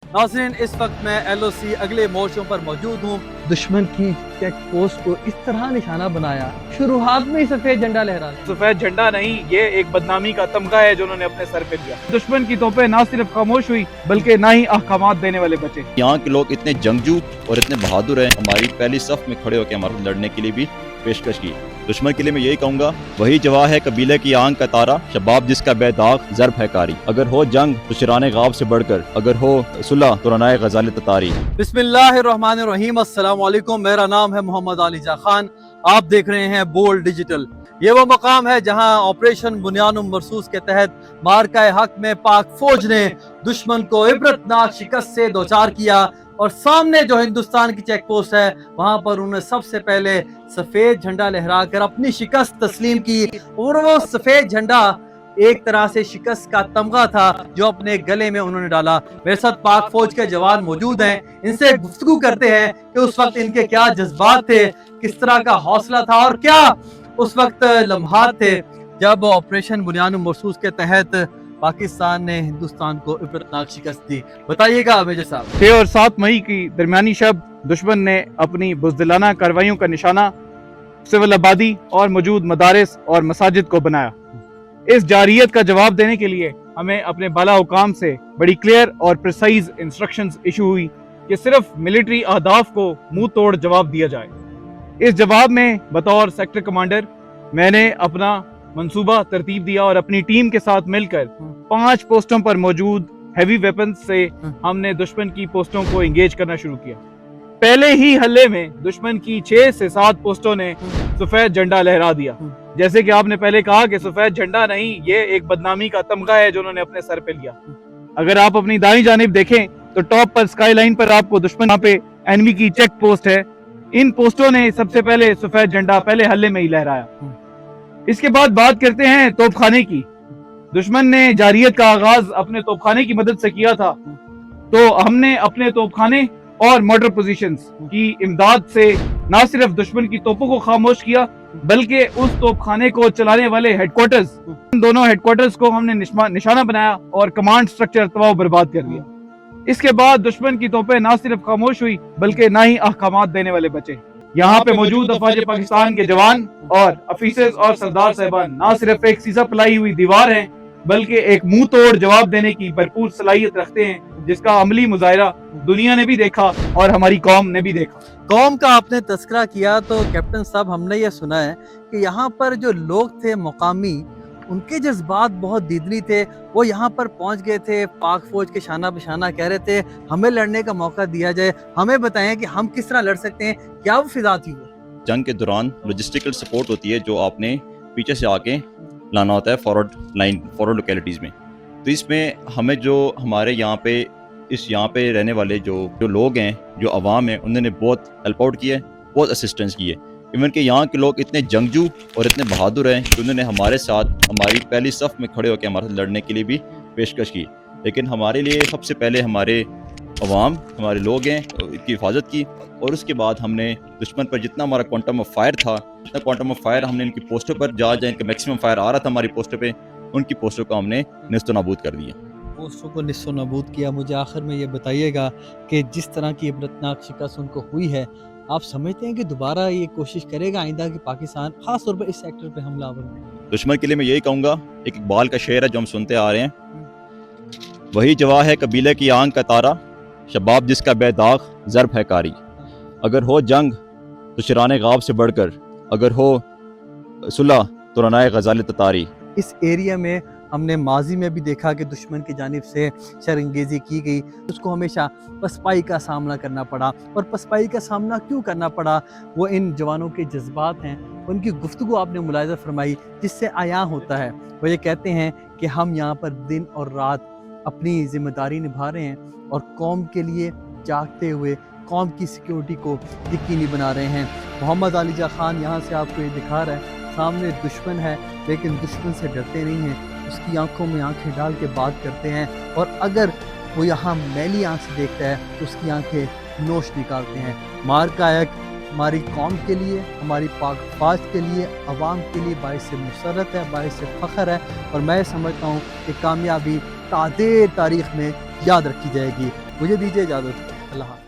नाज़रीन, इस वक्त मैं LOC अगले मोर्चों पर मौजूद हूँ। दुश्मन की चेक पोस्ट को इस तरह निशाना बनाया, शुरुआत में ही सफेद झंडा लहरा। सफेद झंडा नहीं, ये एक बदनामी का तमगा है जो उन्होंने अपने सर पे लिया। दुश्मन की तोपें ना सिर्फ खामोश हुई बल्कि ना ही अहकामात देने वाले बचे। यहाँ के लोग इतने जंगजू और इतने बहादुर हैं, हमारी पहली सफ में खड़े होकर हमारे लड़ने के लिए भी पेशकश की। दुश्मन के लिए मैं यही कहूँगा, वही जवाह है कबीले की आंख का तारा, शबाब जिसका बेदाग ज़र्ब है कारी। अगर हो जंग तो शिराने गाब से बढ़कर, अगर हो सुलह तो रनाए गज़ाल ततारी। बिस्मिल्लाहिर्रहमानिर्रहीम, अस्सलाम वालेकुम। मेरा नाम है मोहम्मद आलिजा खान। आप देख रहे हैं बोल्ड डिजिटल। ये वो मकाम है जहां ऑपरेशन बुनियानुम मरसूस के तहत मार्का हक में पाक फौज ने दुश्मन को इबरतनाक शिकस्त से दोचार किया, और सामने जो हिंदुस्तान की चेक पोस्ट है वहां पर उन्होंने सबसे पहले सफेद झंडा लहराकर अपनी शिकस्त तस्लीम की। और वो सफेद झंडा एक तरह से शिकस्त का तमगा था जो अपने गले में उन्होंने डाला। मेरे साथ पाक फौज के जवान मौजूद हैं, इनसे गुफ्तगू करते हैं कि उस वक्त इनके क्या जज्बात थे, किस तरह का हौसला था और क्या उस वक्त लम्हात थे जब ऑपरेशन बुनियानुम मरसूस के तहत पाकिस्तान ने हिंदुस्तान को इबरतनाक शिकस्त दी। बताइएगा मेजर साहब। 6 और 7 मई की दरमियानी शब दुश्मन ने अपनी बुज़दिलाना कार्रवाइयों का निशाना सिविल आबादी और मौजूद मदारिस और मसाजिद को बनाया। इस जारियत का जवाब देने के लिए हमें अपने बाला हुकाम से बड़ी क्लियर और प्रिसाइज इंस्ट्रक्शंस इशू हुई कि सिर्फ मिलिट्री अहदाफ को मुंह तोड़ जवाब दिया जाए। इस जवाब में बतौर सेक्टर कमांडर मैंने अपना मंसूबा तरतीब दिया और अपनी टीम के साथ मिलकर 5 पोस्टों पर मौजूद हैवी वेपन्स से हमने दुश्मन की पोस्टों को एंगेज करना शुरू किया। पहले ही हल्ले में दुश्मन की 6 से 7 पोस्टों ने सफेद झंडा लहरा दिया। जैसे कि आपने पहले कहा कि सफेद झंडा नहीं, ये एक बदनामी का तमगा है जो उन्होंने अपने सर पे लिया। अगर आप अपनी दाईं जानिब देखें तो टॉप पर स्काई लाइन पर आपको दुश्मन पे एनिमी की चेक पोस्ट है। इन पोस्टों ने सबसे पहले सफेद झंडा पहले हल्ले में ही लहराया। इसके बाद बात करते हैं तोपखाने की। दुश्मन ने जारियत का आगाज अपने तोपखाने की मदद से किया था, तो हमने अपने तोपखाने और मॉर्टर पोजीशंस की इमदाद से न सिर्फ दुश्मन की तोपों को खामोश किया बल्कि उस तोपखाने को चलाने वाले हेडक्वार्टर्स, इन दोनों हेडक्वार्टर्स को हमने निशाना बनाया और कमांड स्ट्रक्चर तबाह बर्बाद कर दिया। इसके बाद दुश्मन की तोपें न सिर्फ खामोश हुई बल्कि ना ही अहकामात देने वाले बचे। यहाँ पे मौजूद अफवाज पाकिस्तान के जवान और अफीसर्स और सरदार साहबान न सिर्फ एक सीसा पलाई हुई दीवार हैं बल्कि एक मुंह तोड़ जवाब देने की भरपूर सलाहियत रखते हैं, जिसका अमली मुजाहिरा दुनिया ने भी देखा और हमारी कौम ने भी देखा। कौम का आपने तस्करा किया तो कैप्टन साहब, हमने ये सुना है कि यहाँ पर जो लोग थे मुकामी, उनके जज्बात बहुत दीदनी थे। वो यहाँ पर पहुँच गए थे, पाक फौज के शाना बशाना कह रहे थे हमें लड़ने का मौका दिया जाए, हमें बताएं कि हम किस तरह लड़ सकते हैं। क्या वो फिजा थी? वो जंग के दौरान लॉजिस्टिकल सपोर्ट होती है जो आपने पीछे से आके लाना होता है फॉरवर्ड लाइन, फॉरवर्ड लोकेलिटीज़ में। तो इसमें हमें जो हमारे यहाँ पे रहने वाले जो लोग हैं, जो अवाम है, उन्होंने बहुत हेल्प आउट किया है, बहुत असिस्टेंस की है। इवन कि यहाँ के लोग इतने जंगजू और इतने बहादुर हैं कि उन्होंने हमारे साथ हमारी पहली सफ में खड़े होकर हमारे लड़ने के लिए भी पेशकश की। लेकिन हमारे लिए सबसे पहले हमारे अवाम, हमारे लोग हैं, इनकी हिफाजत की, और उसके बाद हमने दुश्मन पर जितना हमारा क्वांटम ऑफ फायर था, जितना क्वांटम ऑफ फायर हमने इनकी पोस्टों पर जा इनका मैक्सिमम फायर आ रहा था हमारी पोस्टों पे, उनकी पोस्टों को हमने निस्त नाबूद कर दिया। पोस्टों को निस्सो नाबूद किया। मुझे आखिर में ये बताइएगा कि जिस तरह की इबरतनाक शिकस्त उनको हुई है, आप समझते हैं कि दोबारा ये कोशिश करेगा आइंदा कि पाकिस्तान खास तौर पर इस सेक्टर पे हमलावर हो? दुश्मन के लिए मैं यही कहूँगा, एक इकबाल का शेर है जो हम सुनते आ रहे हैं, वही जवाह है कबीले की आंख का तारा, शबाब जिसका बेदाग ज़र्ब है कारी। अगर हो जंग तो शिराने गाब से बढ़कर, अगर हो सुलह तो रनाए गज़ाल ततारी। इस एरिया में हमने माजी में भी देखा कि दुश्मन की जानिब से शरंगेज़ी की गई, उसको हमेशा पसपाई का सामना करना पड़ा। और पसपाई का सामना क्यों करना पड़ा, वो इन जवानों के जज्बात हैं, उनकी गुफ्तगू आपने मुलाहिज़ा फरमाई जिससे आया होता है। वो ये कहते हैं कि हम यहाँ पर दिन और रात अपनी जिम्मेदारी निभा रहे हैं और कौम के लिए जागते हुए कौम की सिक्योरिटी को यकीनी बना रहे हैं। मोहम्मद आलिजा खान यहाँ से आपको ये दिखा रहा है, सामने दुश्मन है लेकिन दुश्मन से डरते नहीं हैं, उसकी आंखों में आंखें डाल के बात करते हैं, और अगर वो यहाँ मैली आंख से देखता है तो उसकी आंखें नोश निकालते हैं। मार्का एक हमारी कौम के लिए, हमारी पाक फौज के लिए, अवाम के लिए बाइस मुसरत है, बाइस फ़ख्र है, और मैं समझता हूँ कि कामयाबी तारीख में याद रखी जाएगी। مجھے دیجیے اجازت، اللہ حافظ۔